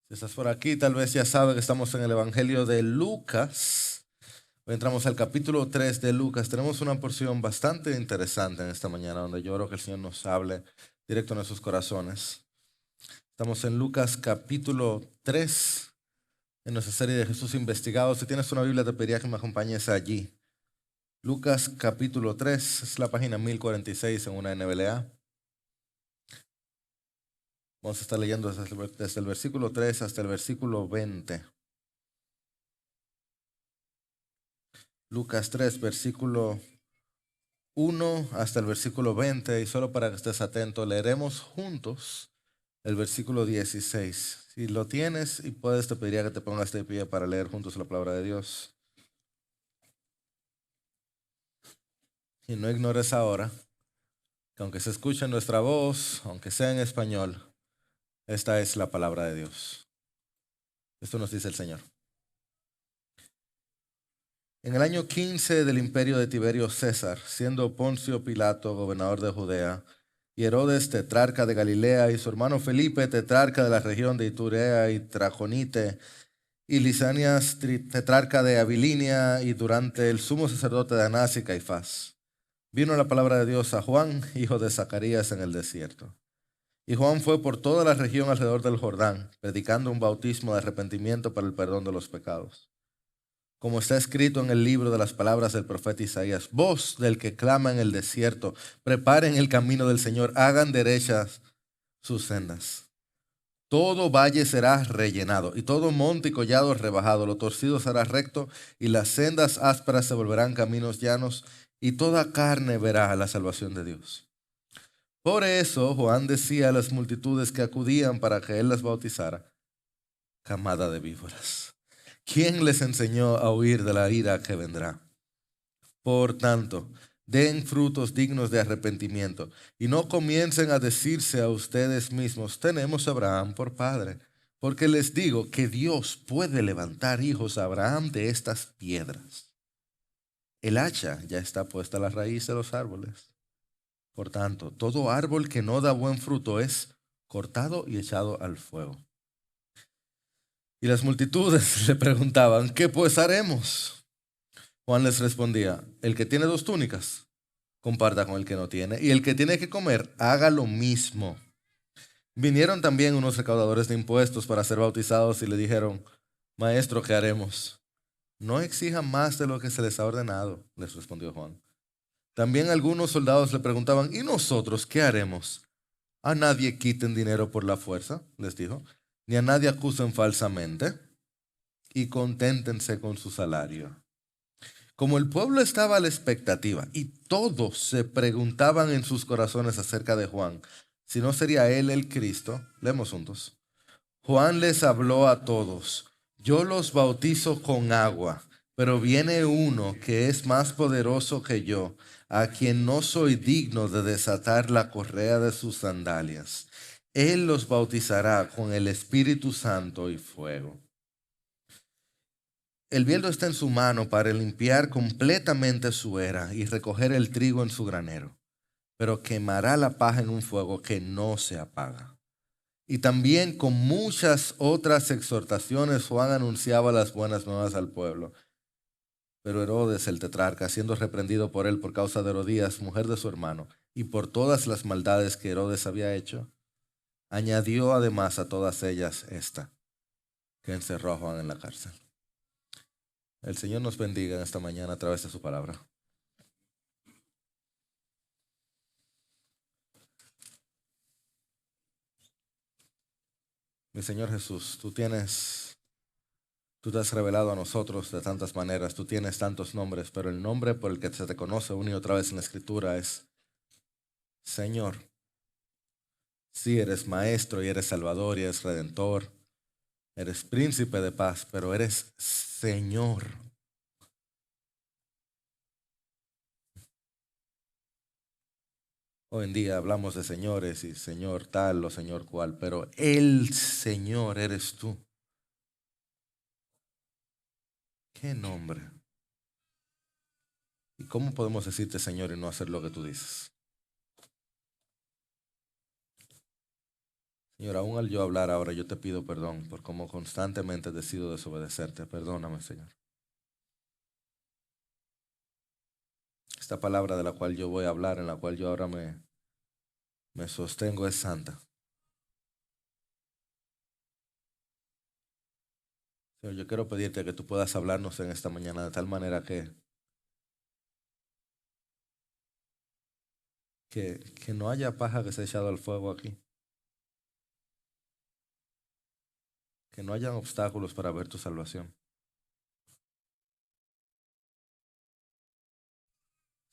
Si estás por aquí, tal vez ya sabes que estamos en el Evangelio de Lucas. Hoy entramos al capítulo 3 de Lucas. Tenemos una porción bastante interesante en esta mañana, donde yo creo que el Señor nos hable directo en nuestros corazones. Estamos en Lucas capítulo 3, en nuestra serie de Jesús Investigado. Si tienes una Biblia, te pediría que me acompañes allí. Lucas capítulo 3, es la página 1046 en una NBLA. Vamos a estar leyendo desde el versículo 3 hasta el versículo 20. Lucas 3, versículo 1 hasta el versículo 20, y solo para que estés atento, leeremos juntos el versículo 16. Si lo tienes y puedes, te pediría que te pongas de pie para leer juntos la palabra de Dios. Y no ignores ahora que aunque se escuche nuestra voz, aunque sea en español, esta es la palabra de Dios. Esto nos dice el Señor. En el año 15 del imperio de Tiberio César, siendo Poncio Pilato gobernador de Judea, y Herodes tetrarca de Galilea, y su hermano Felipe tetrarca de la región de Iturea y Traconite, y Lisanias tetrarca de Abilinia, y durante el sumo sacerdote de Anás y Caifás, vino la palabra de Dios a Juan, hijo de Zacarías, en el desierto. Y Juan fue por toda la región alrededor del Jordán, predicando un bautismo de arrepentimiento para el perdón de los pecados. Como está escrito en el libro de las palabras del profeta Isaías: voz del que clama en el desierto, preparen el camino del Señor, hagan derechas sus sendas. Todo valle será rellenado, y todo monte y collado rebajado, lo torcido será recto, y las sendas ásperas se volverán caminos llanos, y toda carne verá la salvación de Dios. Por eso Juan decía a las multitudes que acudían para que él las bautizara: camada de víboras, ¿quién les enseñó a huir de la ira que vendrá? Por tanto, den frutos dignos de arrepentimiento, y no comiencen a decirse a ustedes mismos: tenemos a Abraham por padre, porque les digo que Dios puede levantar hijos a Abraham de estas piedras. El hacha ya está puesta a la raíz de los árboles. Por tanto, todo árbol que no da buen fruto es cortado y echado al fuego. Y las multitudes le preguntaban: ¿qué pues haremos? Juan les respondía: el que tiene 2 túnicas, comparta con el que no tiene, y el que tiene que comer, haga lo mismo. Vinieron también unos recaudadores de impuestos para ser bautizados y le dijeron: maestro, ¿qué haremos? No exijan más de lo que se les ha ordenado, les respondió Juan. También algunos soldados le preguntaban: ¿y nosotros qué haremos? A nadie quiten dinero por la fuerza, les dijo, ni a nadie acusen falsamente, y conténtense con su salario. Como el pueblo estaba a la expectativa y todos se preguntaban en sus corazones acerca de Juan, si no sería él el Cristo, leemos juntos. Juan les habló a todos: yo los bautizo con agua, pero viene uno que es más poderoso que yo, a quien no soy digno de desatar la correa de sus sandalias. Él los bautizará con el Espíritu Santo y fuego. El viento está en su mano para limpiar completamente su era y recoger el trigo en su granero, pero quemará la paja en un fuego que no se apaga. Y también con muchas otras exhortaciones Juan anunciaba las buenas nuevas al pueblo. Pero Herodes el tetrarca, siendo reprendido por él por causa de Herodías, mujer de su hermano, y por todas las maldades que Herodes había hecho, añadió además a todas ellas esta, que encerró a Juan en la cárcel. El Señor nos bendiga en esta mañana a través de su palabra. Mi Señor Jesús, tú te has revelado a nosotros de tantas maneras, tú tienes tantos nombres, pero el nombre por el que se te conoce una y otra vez en la Escritura es Señor. Sí, eres Maestro y eres Salvador y eres Redentor, eres Príncipe de paz, pero eres Señor. Hoy en día hablamos de señores y Señor tal o Señor cual, pero el Señor eres tú. ¿Qué nombre? ¿Y cómo podemos decirte Señor y no hacer lo que tú dices? Señor, aún al yo hablar ahora, yo te pido perdón por cómo constantemente decido desobedecerte. Perdóname, Señor. Esta palabra de la cual yo voy a hablar, en la cual yo ahora me sostengo, es santa. Señor, yo quiero pedirte que tú puedas hablarnos en esta mañana de tal manera que no haya paja que se ha echado al fuego aquí. Que no hayan obstáculos para ver tu salvación.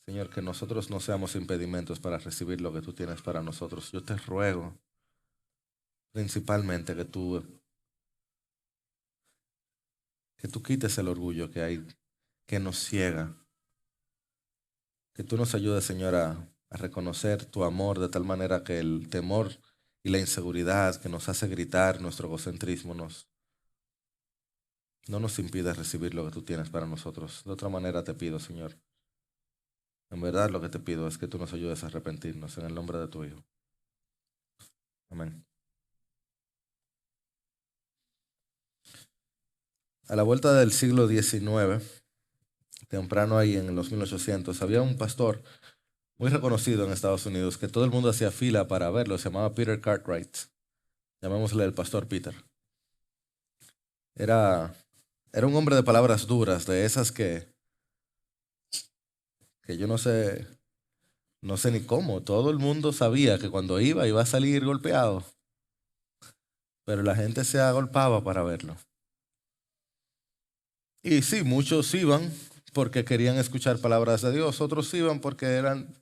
Señor, que nosotros no seamos impedimentos para recibir lo que tú tienes para nosotros. Yo te ruego principalmente que tú quites el orgullo que hay, que nos ciega. Que tú nos ayudes, Señor, a reconocer tu amor de tal manera que el temor y la inseguridad que nos hace gritar nuestro egocentrismo no nos impida recibir lo que tú tienes para nosotros. De otra manera te pido, Señor, en verdad lo que te pido es que tú nos ayudes a arrepentirnos en el nombre de tu Hijo. Amén. A la vuelta del siglo XIX, temprano ahí en los 1800, había un pastor muy reconocido en Estados Unidos que todo el mundo hacía fila para verlo. Se llamaba Peter Cartwright. Llamémosle el pastor Peter. Era un hombre de palabras duras, de esas que yo no sé ni cómo. Todo el mundo sabía que cuando iba a salir golpeado, pero la gente se agolpaba para verlo. Y sí, muchos iban porque querían escuchar palabras de Dios, otros iban porque eran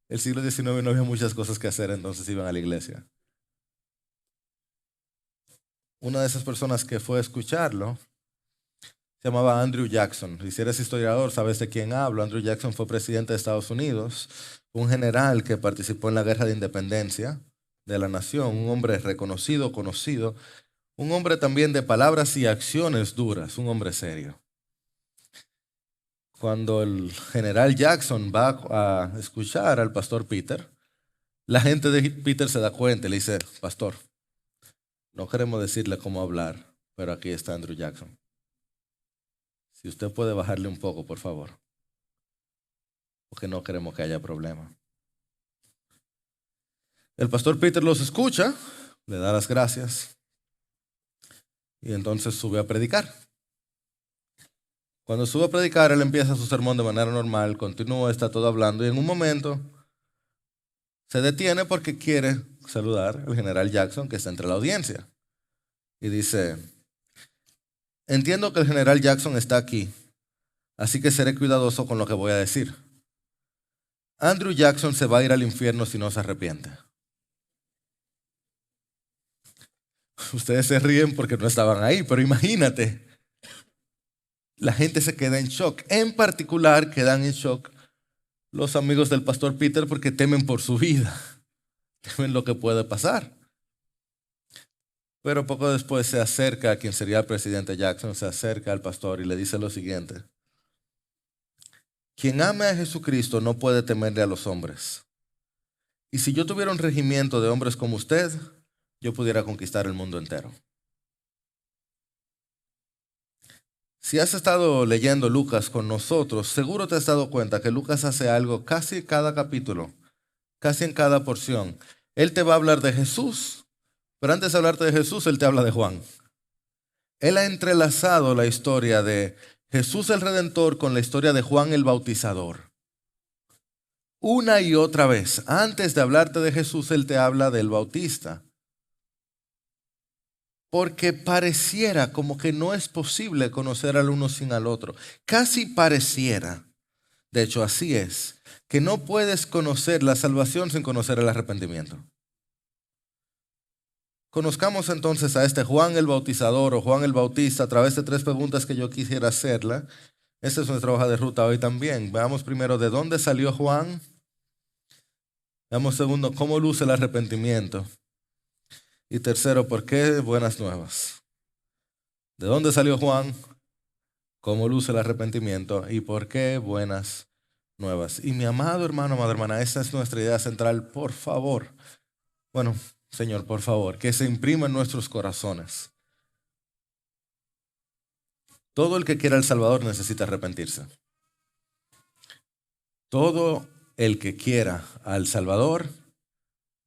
el siglo XIX y no había muchas cosas que hacer, entonces iban a la iglesia. Una de esas personas que fue a escucharlo se llamaba Andrew Jackson. Y si eres historiador, sabes de quién hablo. Andrew Jackson fue presidente de Estados Unidos, un general que participó en la guerra de independencia de la nación, un hombre reconocido, conocido, un hombre también de palabras y acciones duras, un hombre serio. Cuando el general Jackson va a escuchar al pastor Peter, la gente de Peter se da cuenta y le dice: pastor, no queremos decirle cómo hablar, pero aquí está Andrew Jackson. Si usted puede bajarle un poco, por favor, porque no queremos que haya problema. El pastor Peter los escucha, le da las gracias y entonces sube a predicar. Cuando sube a predicar, él empieza su sermón de manera normal, continúa, está todo hablando y en un momento se detiene porque quiere saludar al general Jackson que está entre la audiencia. Y dice: entiendo que el general Jackson está aquí, así que seré cuidadoso con lo que voy a decir. Andrew Jackson se va a ir al infierno si no se arrepiente. Ustedes se ríen porque no estaban ahí, pero imagínate. La gente se queda en shock. En particular quedan en shock los amigos del pastor Peter porque temen por su vida. Temen lo que puede pasar. Pero poco después se acerca a quien sería el presidente Jackson, se acerca al pastor y le dice lo siguiente: quien ame a Jesucristo no puede temerle a los hombres. Y si yo tuviera un regimiento de hombres como usted, yo pudiera conquistar el mundo entero. Si has estado leyendo Lucas con nosotros, seguro te has dado cuenta que Lucas hace algo casi en cada capítulo, casi en cada porción. Él te va a hablar de Jesús, pero antes de hablarte de Jesús, él te habla de Juan. Él ha entrelazado la historia de Jesús el Redentor con la historia de Juan el Bautizador. Una y otra vez, antes de hablarte de Jesús, él te habla del Bautista. Porque pareciera como que no es posible conocer al uno sin al otro. Casi pareciera, de hecho así es, que no puedes conocer la salvación sin conocer el arrepentimiento. Conozcamos entonces a este Juan el Bautizador o Juan el Bautista a través de 3 preguntas que yo quisiera hacerle. Esta es nuestra hoja de ruta hoy también. Veamos primero de dónde salió Juan. Veamos segundo cómo luce el arrepentimiento. Y tercero, ¿por qué buenas nuevas? ¿De dónde salió Juan? ¿Cómo luce el arrepentimiento? ¿Y por qué buenas nuevas? Y mi amado hermano, amada hermana, esa es nuestra idea central, por favor. Bueno, Señor, por favor, que se imprima en nuestros corazones. Todo el que quiera al Salvador necesita arrepentirse. Todo el que quiera al Salvador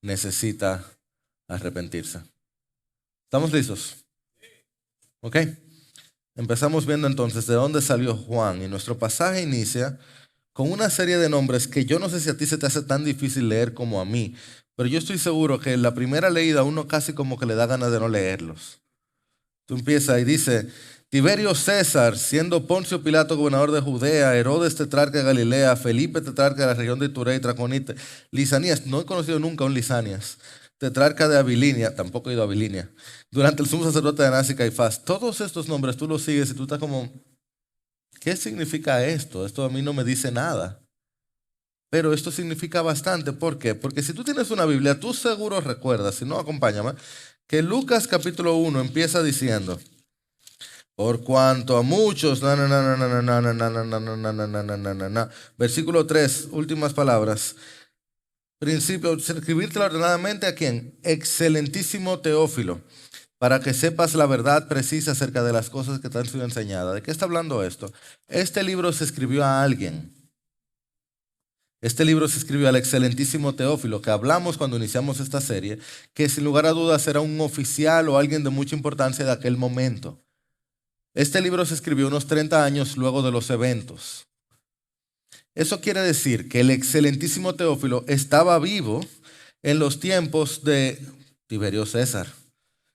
necesita arrepentirse. ¿Estamos listos? ¿Ok? Empezamos viendo entonces de dónde salió Juan, y nuestro pasaje inicia con una serie de nombres que yo no sé si a ti se te hace tan difícil leer como a mí, pero yo estoy seguro que en la primera leída uno casi como que le da ganas de no leerlos. Tú empiezas y dice: Tiberio César, siendo Poncio Pilato gobernador de Judea, Herodes tetrarca de Galilea, Felipe tetrarca de la región de Iturea y Traconite, Lisanías, no he conocido nunca un Lisanias, tetrarca de Abilinia, tampoco he ido a Abilinia, durante el sumo sacerdote de Anás y Caifás. Todos estos nombres tú los sigues y tú estás como, ¿qué significa esto? Esto a mí no me dice nada. Pero esto significa bastante. ¿Por qué? Porque si tú tienes una Biblia, tú seguro recuerdas, si no, acompáñame, que Lucas capítulo 1 empieza diciendo: por cuanto a muchos, versículo 3, últimas palabras. Principio, escribírtelo ordenadamente a quién: excelentísimo Teófilo, para que sepas la verdad precisa acerca de las cosas que te han sido enseñadas. ¿De qué está hablando esto? Este libro se escribió a alguien. Este libro se escribió al excelentísimo Teófilo, que hablamos cuando iniciamos esta serie, que sin lugar a dudas era un oficial o alguien de mucha importancia de aquel momento. Este libro se escribió unos 30 años luego de los eventos. Eso quiere decir que el excelentísimo Teófilo estaba vivo en los tiempos de Tiberio César,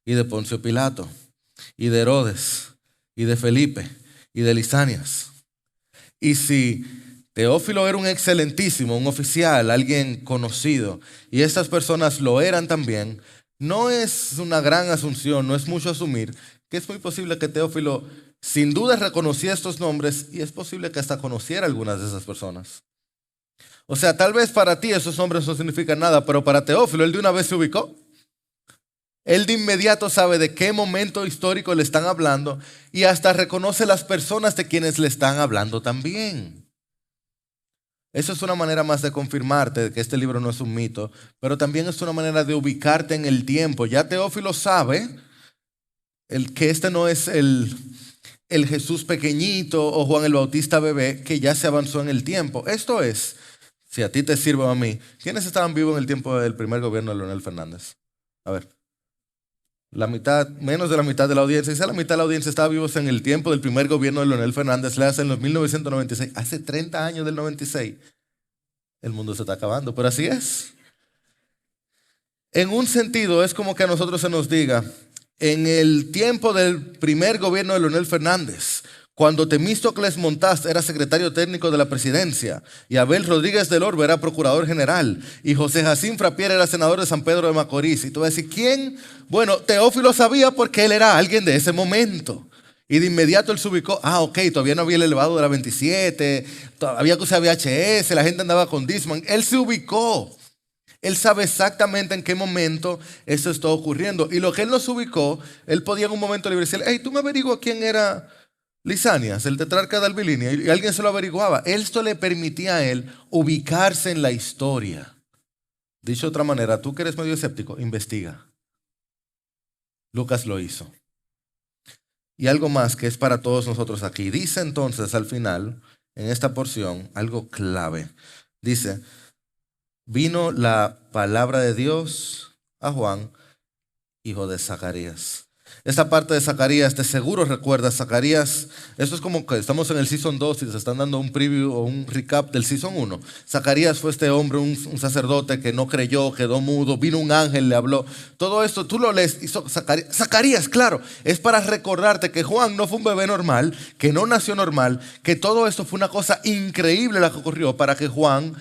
y de Poncio Pilato, y de Herodes, y de Felipe, y de Lisanias. Y si Teófilo era un excelentísimo, un oficial, alguien conocido, y estas personas lo eran también, no es una gran asunción, no es mucho asumir que es muy posible que Teófilo sin duda reconocía estos nombres, y es posible que hasta conociera algunas de esas personas. O sea, tal vez para ti esos nombres no significan nada, pero para Teófilo él de una vez se ubicó. Él de inmediato sabe de qué momento histórico le están hablando y hasta reconoce las personas de quienes le están hablando también. Eso es una manera más de confirmarte de que este libro no es un mito, pero también es una manera de ubicarte en el tiempo. Ya Teófilo sabe que este no es el Jesús pequeñito o Juan el Bautista bebé, que ya se avanzó en el tiempo. Esto es, si a ti te sirve o a mí, ¿quiénes estaban vivos en el tiempo del primer gobierno de Leonel Fernández? A ver. La mitad, menos de la mitad de la audiencia, quizá la mitad de la audiencia estaba vivos en el tiempo del primer gobierno de Leonel Fernández, le hace en los 1996, hace 30 años del 96. El mundo se está acabando, pero así es. En un sentido, es como que a nosotros se nos diga, en el tiempo del primer gobierno de Leonel Fernández, cuando Temístocles Montaz era secretario técnico de la presidencia, y Abel Rodríguez del Orbe era procurador general, y José Jacín Frappier era senador de San Pedro de Macorís. Y tú vas a decir, ¿quién? Bueno, Teófilo sabía porque él era alguien de ese momento. Y de inmediato él se ubicó, ok, todavía no había el elevado de la 27, todavía que usaba VHS, la gente andaba con Discman. Él se ubicó. Él sabe exactamente en qué momento eso está ocurriendo. Y lo que él nos ubicó, él podía en un momento libre decirle, hey, tú me averiguas quién era Lisanias, el tetrarca de Abilinia, y alguien se lo averiguaba. Esto le permitía a él ubicarse en la historia. Dicho de otra manera, tú que eres medio escéptico, investiga. Lucas lo hizo. Y algo más que es para todos nosotros aquí. Dice entonces al final, en esta porción, algo clave. Dice, vino la palabra de Dios a Juan, hijo de Zacarías. Esta parte de Zacarías, de seguro recuerdas, Zacarías, esto es como que estamos en el Season 2 y se están dando un preview o un recap del Season 1. Zacarías fue este hombre, un sacerdote que no creyó, quedó mudo, vino un ángel, le habló. Todo esto, tú lo lees, hizo Zacarías, claro, es para recordarte que Juan no fue un bebé normal, que no nació normal, que todo esto fue una cosa increíble la que ocurrió para que Juan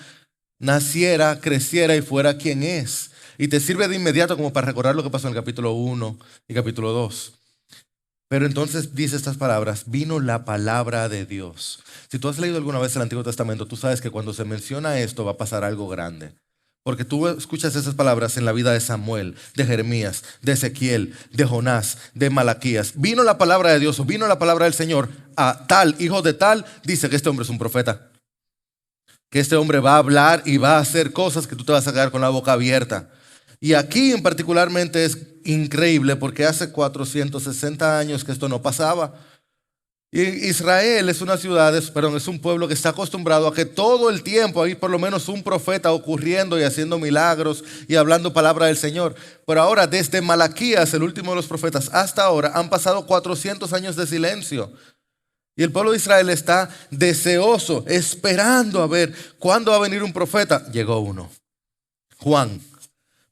naciera, creciera y fuera quien es. Y te sirve de inmediato como para recordar lo que pasó en el capítulo 1 y capítulo 2. Pero entonces dice estas palabras, vino la palabra de Dios. Si tú has leído alguna vez el Antiguo Testamento, tú sabes que cuando se menciona esto va a pasar algo grande. Porque tú escuchas esas palabras en la vida de Samuel, de Jeremías, de Ezequiel, de Jonás, de Malaquías. Vino la palabra de Dios, o vino la palabra del Señor a tal, hijo de tal, dice que este hombre es un profeta. Que este hombre va a hablar y va a hacer cosas que tú te vas a quedar con la boca abierta. Y aquí en particularmente es increíble porque hace 460 años que esto no pasaba. Y Israel es una ciudad, es un pueblo que está acostumbrado a que todo el tiempo hay por lo menos un profeta ocurriendo y haciendo milagros y hablando palabra del Señor. Pero ahora, desde Malaquías, el último de los profetas, hasta ahora, han pasado 400 años de silencio. Y el pueblo de Israel está deseoso, esperando a ver cuándo va a venir un profeta. Llegó uno, Juan.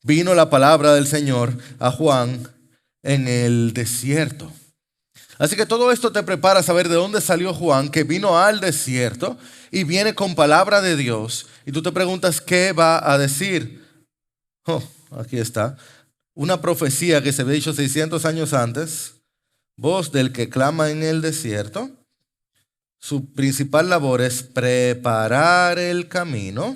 Vino la palabra del Señor a Juan en el desierto. Así que todo esto te prepara a saber de dónde salió Juan, que vino al desierto y viene con palabra de Dios. Y tú te preguntas, ¿qué va a decir? Oh, aquí está. Una profecía que se había dicho 600 años antes. Voz del que clama en el desierto. Su principal labor es preparar el camino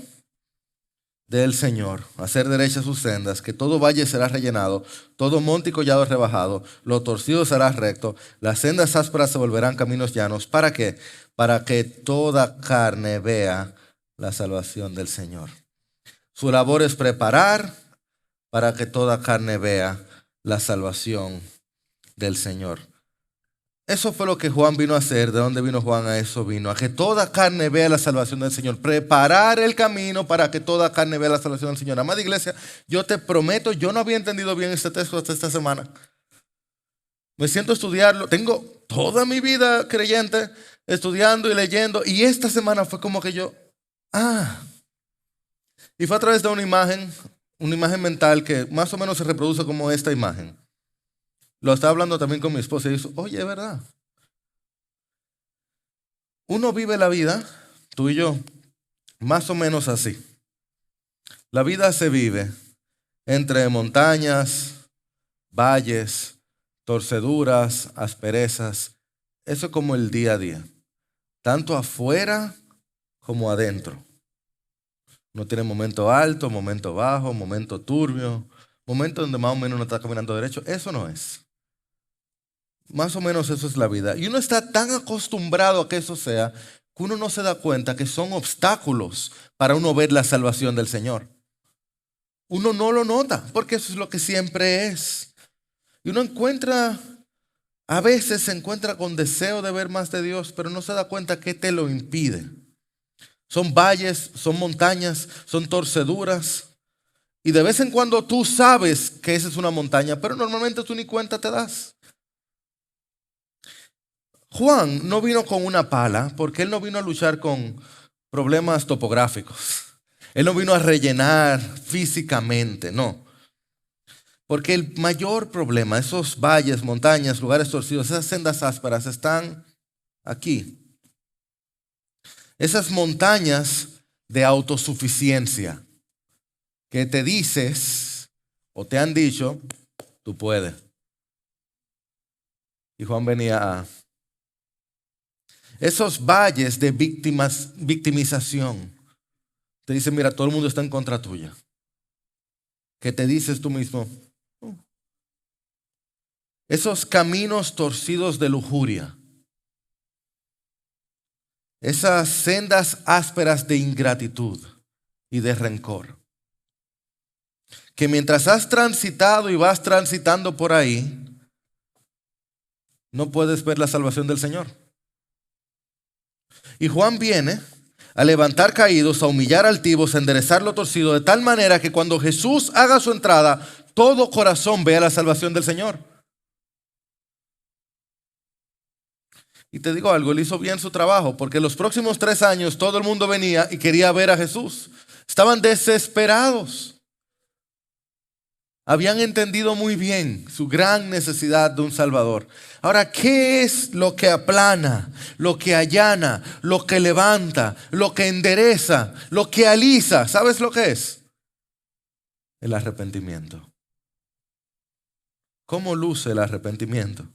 del Señor, hacer derechas sus sendas, que todo valle será rellenado, todo monte y collado rebajado, lo torcido será recto, las sendas ásperas se volverán caminos llanos. ¿Para qué? Para que toda carne vea la salvación del Señor. Su labor es preparar para que toda carne vea la salvación del Señor. Eso fue lo que Juan vino a hacer. ¿De dónde vino Juan? A eso vino. A que toda carne vea la salvación del Señor. Preparar el camino para que toda carne vea la salvación del Señor. Amada iglesia, yo te prometo, yo no había entendido bien este texto hasta esta semana. Me siento a estudiarlo. Tengo toda mi vida creyente estudiando y leyendo. Y esta semana fue como que y fue a través de una imagen mental que más o menos se reproduce como esta imagen. Lo estaba hablando también con mi esposa y dice, oye, es verdad. Uno vive la vida, tú y yo, más o menos así. La vida se vive entre montañas, valles, torceduras, asperezas. Eso es como el día a día. Tanto afuera como adentro. Uno tiene momento alto, momento bajo, momento turbio, momento donde más o menos uno está caminando derecho. Eso no es. Más o menos eso es la vida. Y uno está tan acostumbrado a que eso sea, que uno no se da cuenta que son obstáculos para uno ver la salvación del Señor. Uno no lo nota, porque eso es lo que siempre es. Y uno a veces se encuentra con deseo de ver más de Dios, pero no se da cuenta que te lo impide. Son valles, son montañas, son torceduras. Y de vez en cuando tú sabes que esa es una montaña, pero normalmente tú ni cuenta te das. Juan no vino con una pala porque él no vino a luchar con problemas topográficos. Él no vino a rellenar físicamente, no. Porque el mayor problema, esos valles, montañas, lugares torcidos, esas sendas ásperas están aquí. Esas montañas de autosuficiencia que te dices o te han dicho, tú puedes. Y Juan venía a esos valles de victimización. Te dicen, mira, todo el mundo está en contra tuya. Que te dices tú mismo. Esos caminos torcidos de lujuria. Esas sendas ásperas de ingratitud y de rencor. Que mientras has transitado y vas transitando por ahí, no puedes ver la salvación del Señor. Y Juan viene a levantar caídos, a humillar altivos, a enderezar lo torcido, de tal manera que cuando Jesús haga su entrada, todo corazón vea la salvación del Señor. Y te digo algo, él hizo bien su trabajo, porque los próximos 3 años todo el mundo venía y quería ver a Jesús. Estaban desesperados. Habían entendido muy bien su gran necesidad de un Salvador. Ahora, ¿qué es lo que aplana, lo que allana, lo que levanta, lo que endereza, lo que alisa? ¿Sabes lo que es? El arrepentimiento. ¿Cómo luce el arrepentimiento?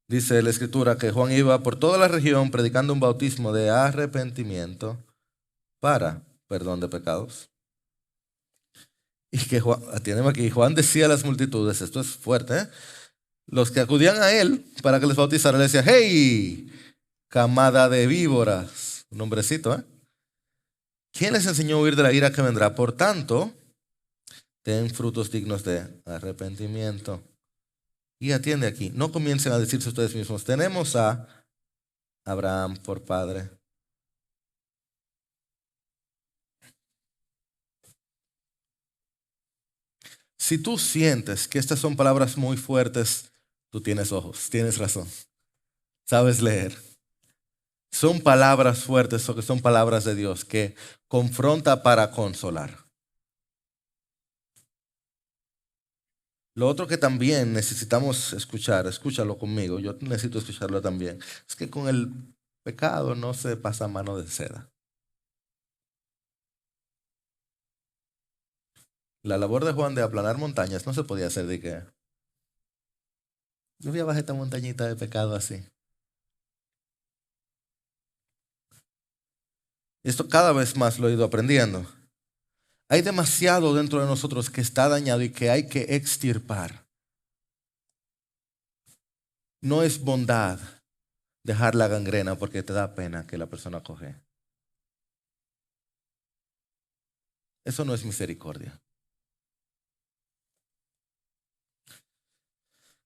Dice la Escritura que Juan iba por toda la región predicando un bautismo de arrepentimiento para perdón de pecados. Y que Juan decía a las multitudes, esto es fuerte, los que acudían a él para que les bautizara, le decía, hey, camada de víboras, un nombrecito, ¿Quién les enseñó a huir de la ira que vendrá? Por tanto, ten frutos dignos de arrepentimiento. Y atiende aquí, no comiencen a decirse ustedes mismos, tenemos a Abraham por padre. Si tú sientes que estas son palabras muy fuertes, tú tienes ojos, tienes razón, sabes leer. Son palabras fuertes o que son palabras de Dios que confronta para consolar. Lo otro que también necesitamos escuchar, escúchalo conmigo, yo necesito escucharlo también, es que con el pecado no se pasa mano de seda. La labor de Juan de aplanar montañas no se podía hacer de que yo voy a bajar esta montañita de pecado así. Esto cada vez más lo he ido aprendiendo. Hay demasiado dentro de nosotros que está dañado y que hay que extirpar. No es bondad dejar la gangrena porque te da pena que la persona coge. Eso no es misericordia.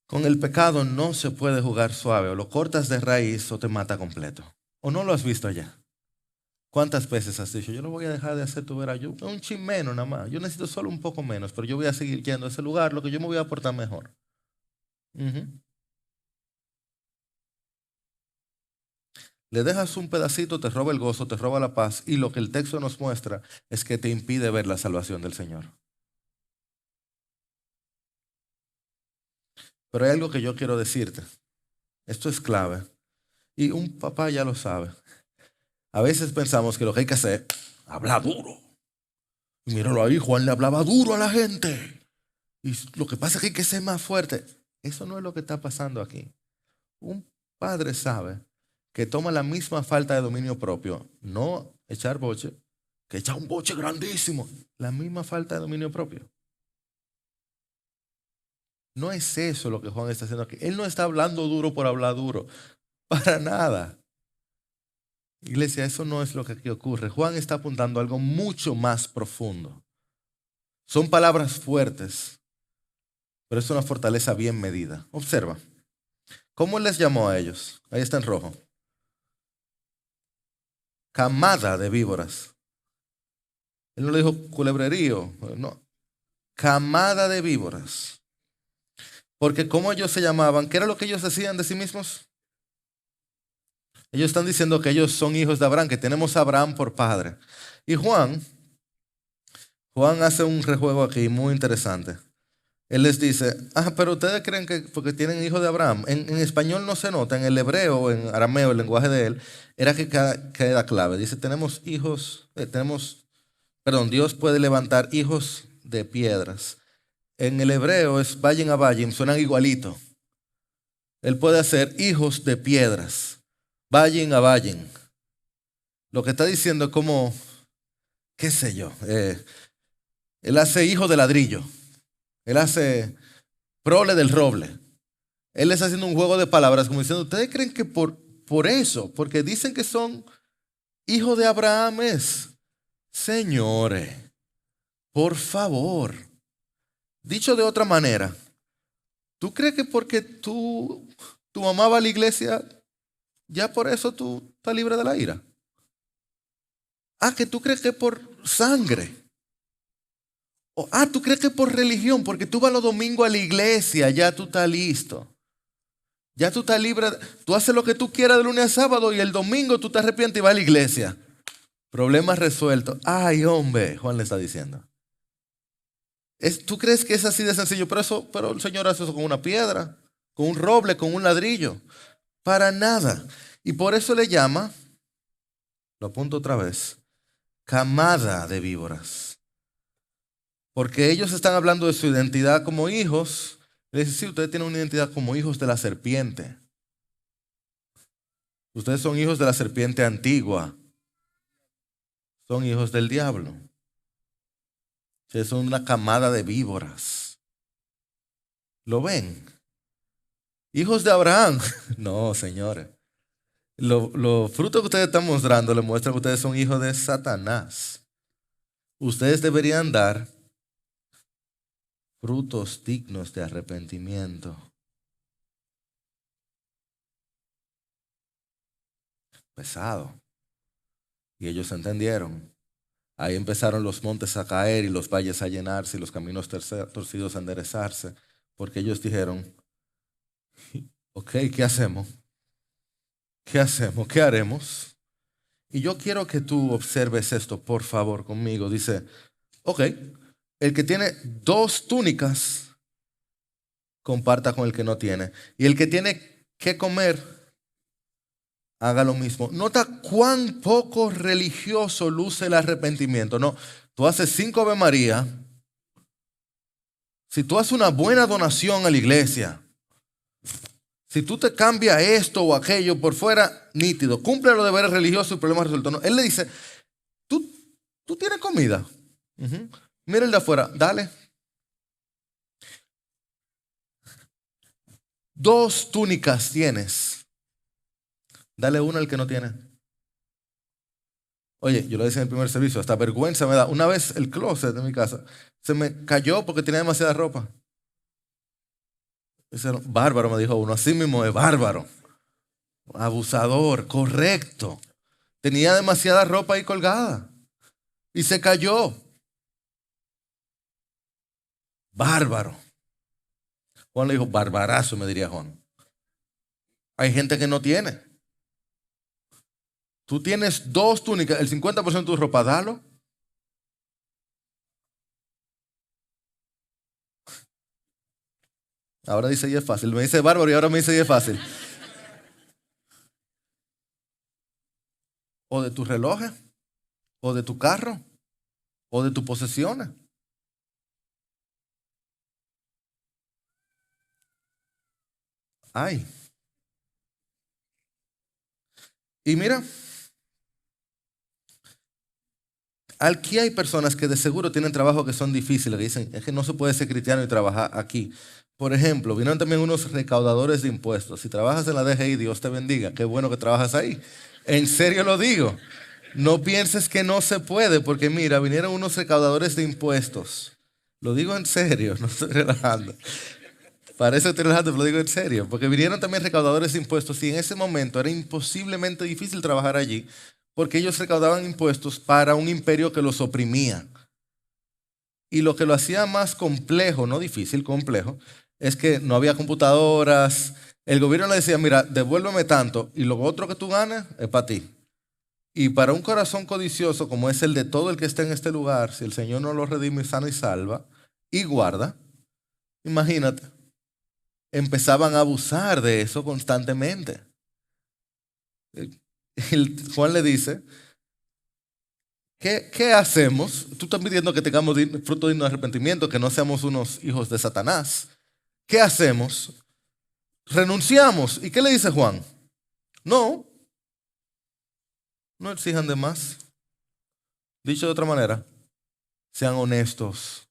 Con el pecado no se puede jugar suave. O lo cortas de raíz o te mata completo. ¿O no lo has visto ya? ¿Cuántas veces has dicho, yo no voy a dejar de hacer tu vera, yo un chin menos nada más, yo necesito solo un poco menos, pero yo voy a seguir yendo a ese lugar, lo que yo me voy a aportar mejor? Ujú. Le dejas un pedacito, te roba el gozo, te roba la paz, y lo que el texto nos muestra es que te impide ver la salvación del Señor. Pero hay algo que yo quiero decirte, esto es clave, y un papá ya lo sabe. A veces pensamos que lo que hay que hacer es hablar duro. Y míralo ahí, Juan le hablaba duro a la gente. Y lo que pasa es que hay que ser más fuerte. Eso no es lo que está pasando aquí. Un padre sabe que toma la misma falta de dominio propio, no echar boche, que echa un boche grandísimo, la misma falta de dominio propio. No es eso lo que Juan está haciendo aquí. Él no está hablando duro por hablar duro, para nada. Iglesia, eso no es lo que aquí ocurre. Juan está apuntando a algo mucho más profundo. Son palabras fuertes, pero es una fortaleza bien medida. Observa. ¿Cómo les llamó a ellos? Ahí está en rojo. Camada de víboras. Él no le dijo culebrerío, no. Camada de víboras. Porque ¿cómo ellos se llamaban? ¿Qué era lo que ellos decían de sí mismos? Ellos están diciendo que ellos son hijos de Abraham, que tenemos a Abraham por padre. Y Juan hace un rejuego aquí muy interesante. Él les dice, pero ustedes creen que porque tienen hijos de Abraham. En español no se nota, en el hebreo o en arameo, el lenguaje de él, era que queda clave. Dice, Dios puede levantar hijos de piedras. En el hebreo es vayin a vayin, suenan igualito. Él puede hacer hijos de piedras, vayin a vayin. Lo que está diciendo es como, qué sé yo, él hace hijo de ladrillo. Él hace prole del roble. Él está haciendo un juego de palabras como diciendo, ¿ustedes creen que por eso, porque dicen que son hijos de Abraham es? Señores, por favor. Dicho de otra manera, ¿tú crees que porque tu mamá va a la iglesia, ya por eso tú estás libre de la ira? Que tú crees que por sangre. ¿Tú crees que por religión? Porque tú vas los domingos a la iglesia, ya tú estás listo. Ya tú estás libre. Tú haces lo que tú quieras de lunes a sábado y el domingo tú te arrepientes y vas a la iglesia. Problema resuelto. Ay, hombre, Juan le está diciendo. ¿Tú crees que es así de sencillo? Pero el Señor hace eso con una piedra, con un roble, con un ladrillo. Para nada. Y por eso le llama, lo apunto otra vez, camada de víboras. Porque ellos están hablando de su identidad como hijos. Le dice, sí, ustedes tienen una identidad como hijos de la serpiente. Ustedes son hijos de la serpiente antigua. Son hijos del diablo. Ustedes son una camada de víboras. ¿Lo ven? Hijos de Abraham. No, señores. Los frutos que ustedes están mostrando le muestran que ustedes son hijos de Satanás. Ustedes deberían dar frutos dignos de arrepentimiento. Pesado. Y ellos entendieron. Ahí empezaron los montes a caer y los valles a llenarse y los caminos torcidos a enderezarse, porque ellos dijeron, ok, ¿qué hacemos? ¿Qué hacemos? ¿Qué haremos? Y yo quiero que tú observes esto, por favor, conmigo. Dice, ok, el que tiene 2 túnicas, comparta con el que no tiene. Y el que tiene que comer, haga lo mismo. Nota cuán poco religioso luce el arrepentimiento. No, tú haces 5 Ave María. Si tú haces una buena donación a la iglesia, si tú te cambias esto o aquello por fuera, nítido, cumple los deberes religiosos y problemas resueltos. No, él le dice, tú tienes comida. Mira el de afuera, dale. 2 túnicas tienes. Dale una al que no tiene. Oye, yo lo decía en el primer servicio, hasta vergüenza me da. Una vez el closet de mi casa se me cayó porque tenía demasiada ropa. Bárbaro, me dijo uno, así mismo es bárbaro. Abusador, correcto. Tenía demasiada ropa ahí colgada y se cayó. Bárbaro. Juan le dijo, barbarazo, me diría Juan. Hay gente que no tiene. Tú tienes 2 túnicas, el 50% de tu ropa, dalo. Ahora dice y es fácil. Me dice bárbaro y ahora me dice y es fácil. O de tus relojes, o de tu carro, o de tus posesiones. Ay. Y mira, aquí hay personas que de seguro tienen trabajos que son difíciles, que dicen, es que no se puede ser cristiano y trabajar aquí. Por ejemplo, vinieron también unos recaudadores de impuestos. Si trabajas en la DGI, Dios te bendiga. Qué bueno que trabajas ahí. En serio lo digo. No pienses que no se puede, porque mira, vinieron unos recaudadores de impuestos. Lo digo en serio, no estoy relajando. Parece que estoy relajando, pero lo digo en serio. Porque vinieron también recaudadores de impuestos y en ese momento era imposiblemente difícil trabajar allí, porque ellos recaudaban impuestos para un imperio que los oprimía. Y lo que lo hacía más complejo, no difícil, complejo, es que no había computadoras. El gobierno le decía, mira, devuélveme tanto y lo otro que tú ganes es para ti. Y para un corazón codicioso como es el de todo el que está en este lugar, si el Señor no lo redime, sana y salva y guarda, imagínate, empezaban a abusar de eso constantemente. Juan le dice, ¿qué hacemos? Tú estás pidiendo que tengamos fruto digno de arrepentimiento, que no seamos unos hijos de Satanás. ¿Qué hacemos? Renunciamos. ¿Y qué le dice Juan? No exijan de más. Dicho de otra manera, sean honestos.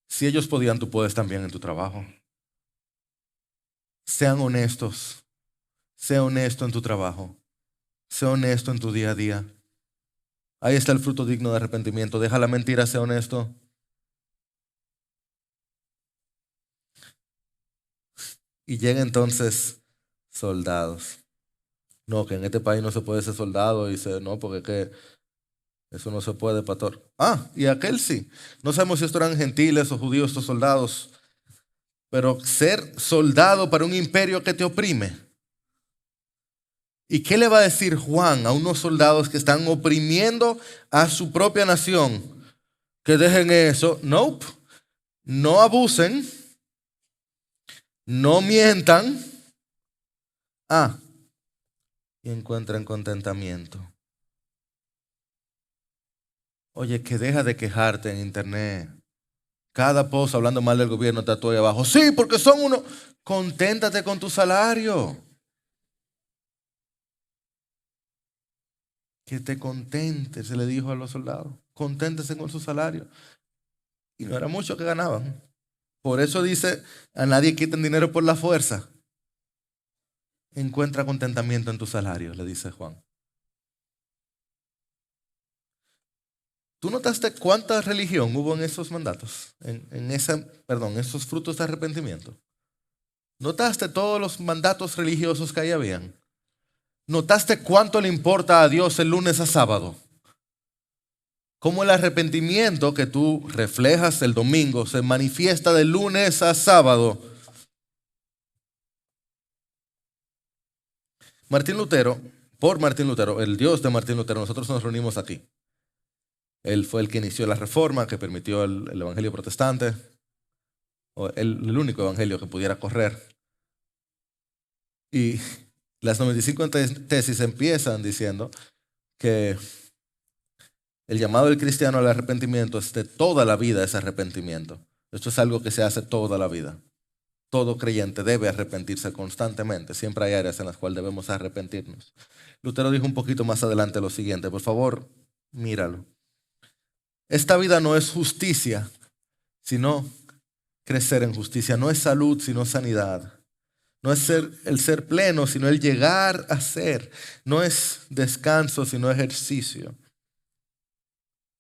Si ellos podían, tú puedes también en tu trabajo. Sean honestos. Sea honesto en tu trabajo. Sea honesto en tu día a día. Ahí está el fruto digno de arrepentimiento. Deja la mentira, sea honesto. Y llegan entonces soldados. No, que en este país no se puede ser soldado. Y dice, no, porque que eso no se puede, pastor. Ah, y aquel sí. No sabemos si estos eran gentiles o judíos, estos soldados. Pero ser soldado para un imperio que te oprime. ¿Y qué le va a decir Juan a unos soldados que están oprimiendo a su propia nación? Que dejen eso. Nope. No abusen. No mientan. Ah, y encuentren contentamiento. Oye, que deja de quejarte en internet. Cada post hablando mal del gobierno está tú ahí abajo. Sí, porque son unos. Conténtate con tu salario. Que te contente, se le dijo a los soldados. Conténtense con su salario. Y no era mucho que ganaban. Por eso dice, a nadie quiten dinero por la fuerza. Encuentra contentamiento en tu salario, le dice Juan. ¿Tú notaste cuánta religión hubo en esos mandatos? Esos frutos de arrepentimiento. ¿Notaste todos los mandatos religiosos que ahí habían? ¿Notaste cuánto le importa a Dios el lunes a sábado? Cómo el arrepentimiento que tú reflejas el domingo se manifiesta de lunes a sábado. Martín Lutero, por Martín Lutero, el Dios de Martín Lutero, nosotros nos reunimos aquí. Él fue el que inició la reforma, que permitió el evangelio protestante, o el único evangelio que pudiera correr. Y las 95 tesis empiezan diciendo que el llamado del cristiano al arrepentimiento es de toda la vida ese arrepentimiento. Esto es algo que se hace toda la vida. Todo creyente debe arrepentirse constantemente. Siempre hay áreas en las cuales debemos arrepentirnos. Lutero dijo un poquito más adelante lo siguiente. Por favor, míralo. Esta vida no es justicia, sino crecer en justicia. No es salud, sino sanidad. No es el ser pleno, sino el llegar a ser. No es descanso, sino ejercicio.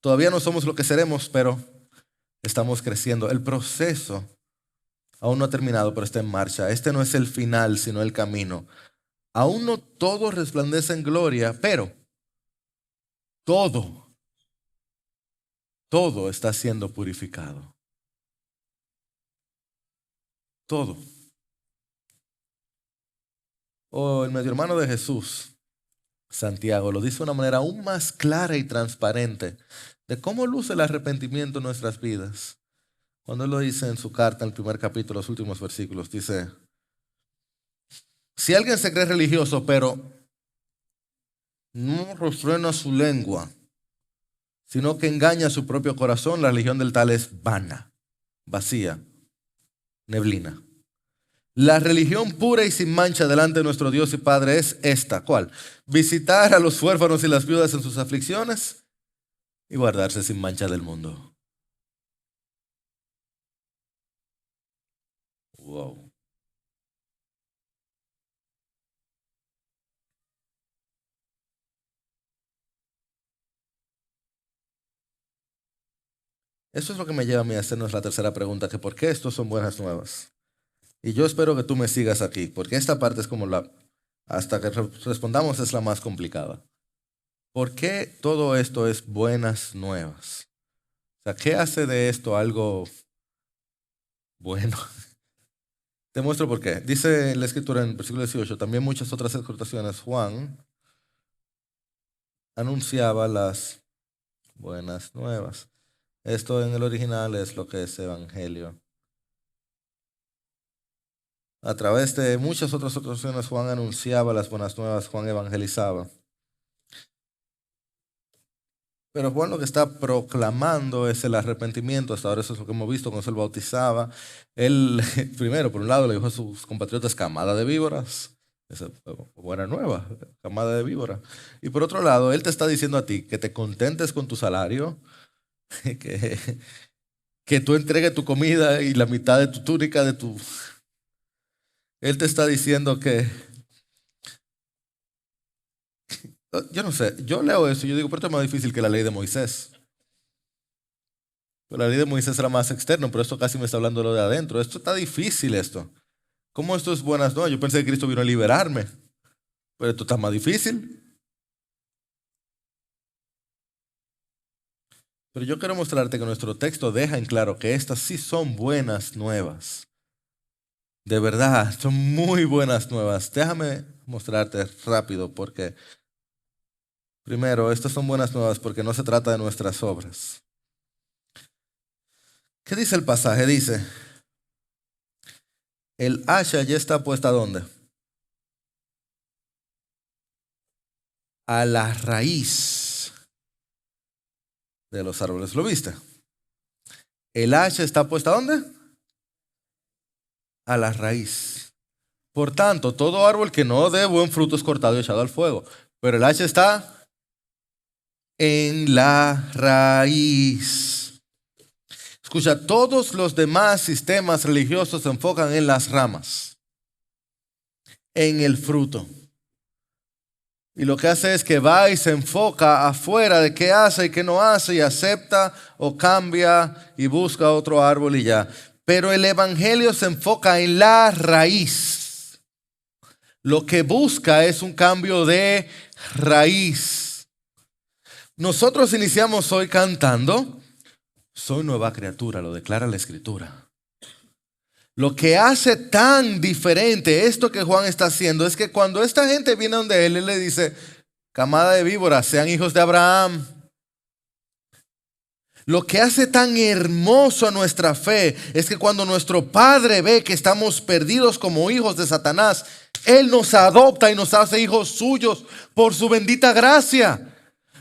Todavía no somos lo que seremos, pero estamos creciendo. El proceso aún no ha terminado, pero está en marcha. Este no es el final, sino el camino. Aún no todo resplandece en gloria, pero todo está siendo purificado. Todo. El medio hermano de Jesús, Santiago, lo dice de una manera aún más clara y transparente de cómo luce el arrepentimiento en nuestras vidas. Cuando él lo dice en su carta, en el primer capítulo, los últimos versículos, dice: si alguien se cree religioso, pero no refrena su lengua, sino que engaña a su propio corazón, la religión del tal es vana, vacía, neblina. La religión pura y sin mancha delante de nuestro Dios y Padre es esta. ¿Cuál? Visitar a los huérfanos y las viudas en sus aflicciones y guardarse sin mancha del mundo. Wow. Eso es lo que me lleva a mí a hacernos la tercera pregunta, que ¿por qué estos son buenas nuevas? Y yo espero que tú me sigas aquí, porque esta parte es como hasta que respondamos es la más complicada. ¿Por qué todo esto es buenas nuevas? O sea, ¿qué hace de esto algo bueno? Te muestro por qué. Dice la escritura en el versículo 18, también muchas otras exhortaciones. Juan anunciaba las buenas nuevas. Esto en el original es lo que es evangelio. A través de muchas otras exhortaciones, Juan anunciaba las buenas nuevas, Juan evangelizaba. Pero Juan lo que está proclamando es el arrepentimiento. Hasta ahora eso es lo que hemos visto cuando se él bautizaba. Él, primero, por un lado, le dijo a sus compatriotas, camada de víboras. Esa es buena nueva, camada de víboras. Y por otro lado, él te está diciendo a ti que te contentes con tu salario, que tú entregues tu comida y la mitad de tu túnica, Él te está diciendo que, yo no sé, yo leo eso y yo digo, pero esto es más difícil que la ley de Moisés. La ley de Moisés era más externo, pero esto casi me está hablando de lo de adentro. Esto está difícil esto. ¿Cómo esto es buenas nuevas? Yo pensé que Cristo vino a liberarme, pero esto está más difícil. Pero yo quiero mostrarte que nuestro texto deja en claro que estas sí son buenas nuevas. De verdad, son muy buenas nuevas. Déjame mostrarte rápido porque, primero, estas son buenas nuevas porque no se trata de nuestras obras. ¿Qué dice el pasaje? Dice, el hacha ya está puesta ¿dónde? A la raíz de los árboles. ¿Lo viste? El hacha está puesta ¿dónde? A la raíz. Por tanto, todo árbol que no dé buen fruto es cortado y echado al fuego. Pero el hacha está en la raíz. Escucha, todos los demás sistemas religiosos se enfocan en las ramas, en el fruto. Y lo que hace es que va y se enfoca afuera de qué hace y qué no hace y acepta o cambia y busca otro árbol y ya. Pero el evangelio se enfoca en la raíz. Lo que busca es un cambio de raíz. Nosotros iniciamos hoy cantando, soy nueva criatura, lo declara la Escritura. Lo que hace tan diferente esto que Juan está haciendo es que cuando esta gente viene donde él le dice, camada de víboras, sean hijos de Abraham. Lo que hace tan hermoso a nuestra fe es que cuando nuestro Padre ve que estamos perdidos como hijos de Satanás, Él nos adopta y nos hace hijos suyos por su bendita gracia.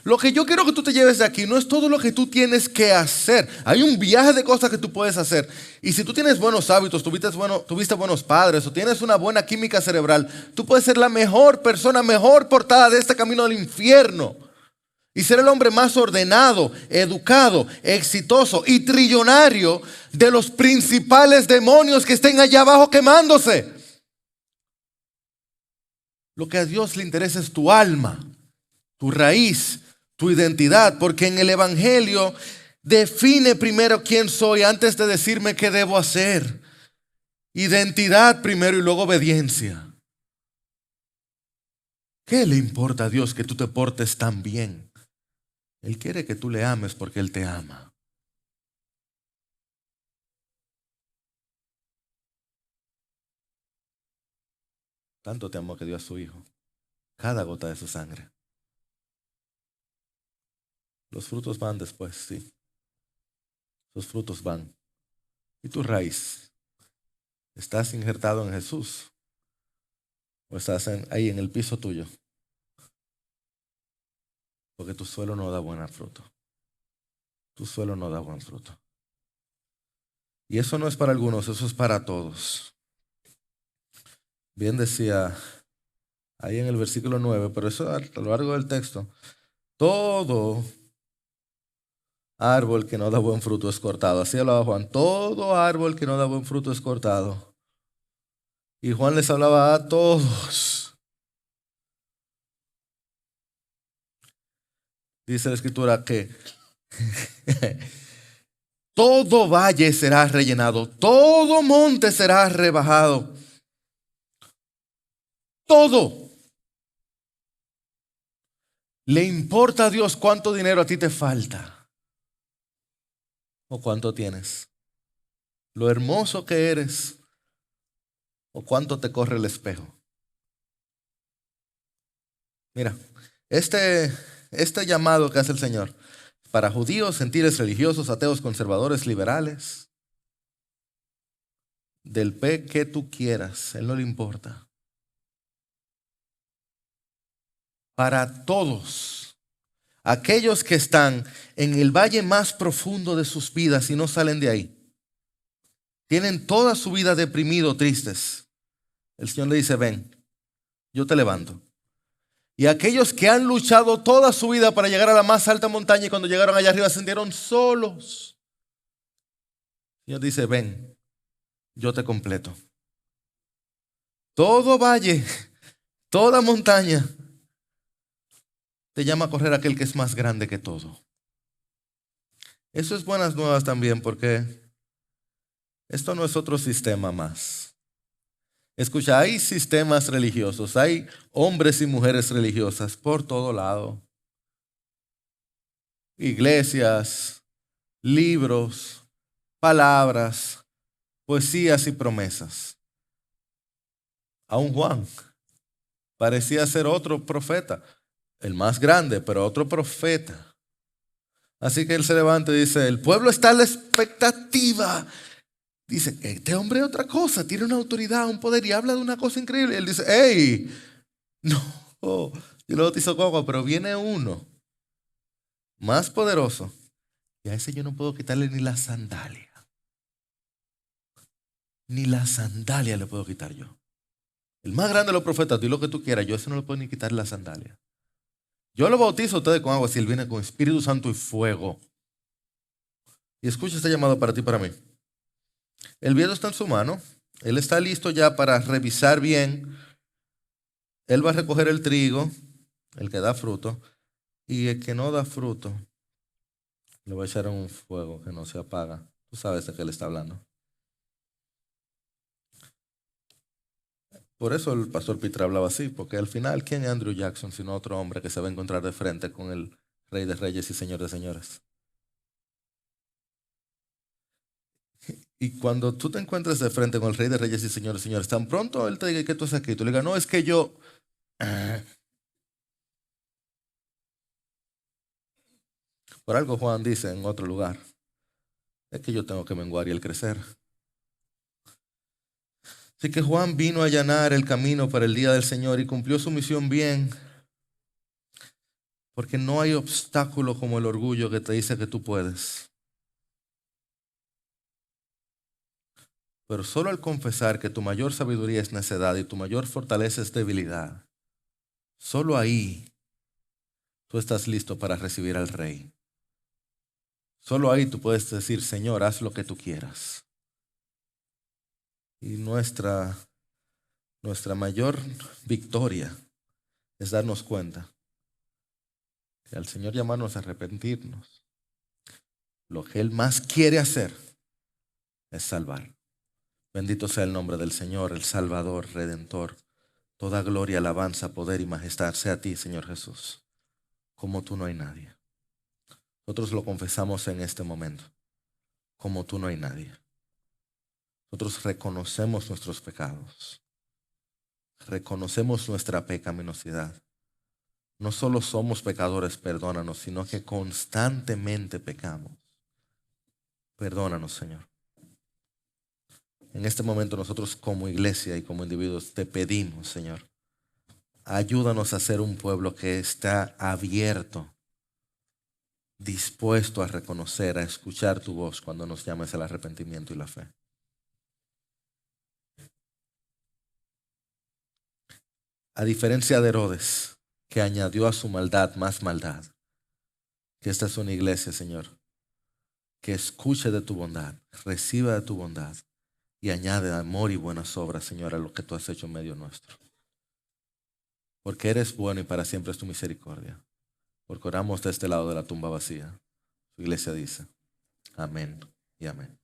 Lo que yo quiero que tú te lleves de aquí no es todo lo que tú tienes que hacer. Hay un viaje de cosas que tú puedes hacer. Y si tú tienes buenos hábitos, tuviste buenos padres o tienes una buena química cerebral, tú puedes ser la mejor persona, mejor portada de este camino del infierno. Y ser el hombre más ordenado, educado, exitoso y trillonario de los principales demonios que estén allá abajo quemándose. Lo que a Dios le interesa es tu alma, tu raíz, tu identidad, porque en el evangelio define primero quién soy antes de decirme qué debo hacer. Identidad primero y luego obediencia. ¿Qué le importa a Dios que tú te portes tan bien? Él quiere que tú le ames porque Él te ama. Tanto te amó que dio a su Hijo, cada gota de su sangre. Los frutos van después, sí. Los frutos van. ¿Y tu raíz? ¿Estás injertado en Jesús? ¿O estás ahí en el piso tuyo? Porque tu suelo no da buen fruto. Tu suelo no da buen fruto. Y eso no es para algunos, eso es para todos. Bien decía ahí en el versículo 9, pero eso a lo largo del texto. Todo árbol que no da buen fruto es cortado. Así hablaba Juan. Todo árbol que no da buen fruto es cortado. Y Juan les hablaba a todos. Dice la Escritura que todo valle será rellenado, todo monte será rebajado. Todo. ¿Le importa a Dios cuánto dinero a ti te falta? ¿O cuánto tienes? ¿Lo hermoso que eres? ¿O cuánto te corre el espejo? Mira, este llamado que hace el Señor para judíos, gentiles, religiosos, ateos, conservadores, liberales, del P que tú quieras, Él no le importa. Para todos aquellos que están en el valle más profundo de sus vidas y no salen de ahí, tienen toda su vida deprimido, tristes, el Señor le dice, ven, yo te levanto. Y aquellos que han luchado toda su vida para llegar a la más alta montaña y cuando llegaron allá arriba se sintieron solos, el Señor dice, ven, yo te completo. Todo valle, toda montaña, te llama a correr aquel que es más grande que todo. Eso es buenas nuevas también porque esto no es otro sistema más. Escucha, hay sistemas religiosos, hay hombres y mujeres religiosas por todo lado. Iglesias, libros, palabras, poesías y promesas. Aún Juan parecía ser otro profeta, el más grande, pero otro profeta. Así que él se levanta y dice, el pueblo está a la expectativa. Dice, este hombre es otra cosa, tiene una autoridad, un poder y habla de una cosa increíble. Él dice, hey, no, yo lo bautizo con agua, pero viene uno más poderoso y a ese yo no puedo quitarle ni la sandalia. Ni la sandalia le puedo quitar yo. El más grande de los profetas, di lo que tú quieras, yo a ese no le puedo ni quitar la sandalia. Yo lo bautizo a ustedes con agua si él viene con Espíritu Santo y fuego. Y escucha este llamado para ti y para mí. El viento está en su mano. Él está listo ya para revisar bien. Él va a recoger el trigo el que da fruto, y el que no da fruto, le voy a echar en un fuego que no se apaga. Tú sabes de qué él está hablando. Por eso el pastor Peter hablaba así, porque al final, ¿quién es Andrew Jackson sino otro hombre que se va a encontrar de frente con el Rey de Reyes y Señor de Señores? Y cuando tú te encuentres de frente con el Rey de Reyes y Señor de Señores, tan pronto él te diga que tú haces aquí, tú le digas, no, es que yo... Por algo Juan dice en otro lugar, es que yo tengo que menguar y él crecer. Así que Juan vino a allanar el camino para el día del Señor y cumplió su misión bien, porque no hay obstáculo como el orgullo que te dice que tú puedes. Pero solo al confesar que tu mayor sabiduría es necedad y tu mayor fortaleza es debilidad, solo ahí tú estás listo para recibir al Rey. Solo ahí tú puedes decir, Señor, haz lo que tú quieras. Y nuestra mayor victoria es darnos cuenta que al Señor llamarnos a arrepentirnos, lo que Él más quiere hacer es salvar. Bendito sea el nombre del Señor, el Salvador, Redentor. Toda gloria, alabanza, poder y majestad sea a ti, Señor Jesús. Como tú no hay nadie. Nosotros lo confesamos en este momento. Como tú no hay nadie. Nosotros reconocemos nuestros pecados. Reconocemos nuestra pecaminosidad. No solo somos pecadores, perdónanos, sino que constantemente pecamos. Perdónanos, Señor. En este momento nosotros como iglesia y como individuos te pedimos, Señor, ayúdanos a ser un pueblo que está abierto, dispuesto a reconocer, a escuchar tu voz cuando nos llames al arrepentimiento y la fe. A diferencia de Herodes, que añadió a su maldad más maldad, que esta es una iglesia, Señor, que escuche de tu bondad, reciba de tu bondad y añade amor y buenas obras, Señor, a lo que tú has hecho en medio nuestro. Porque eres bueno y para siempre es tu misericordia. Porque oramos de este lado de la tumba vacía. Su iglesia dice, amén y amén.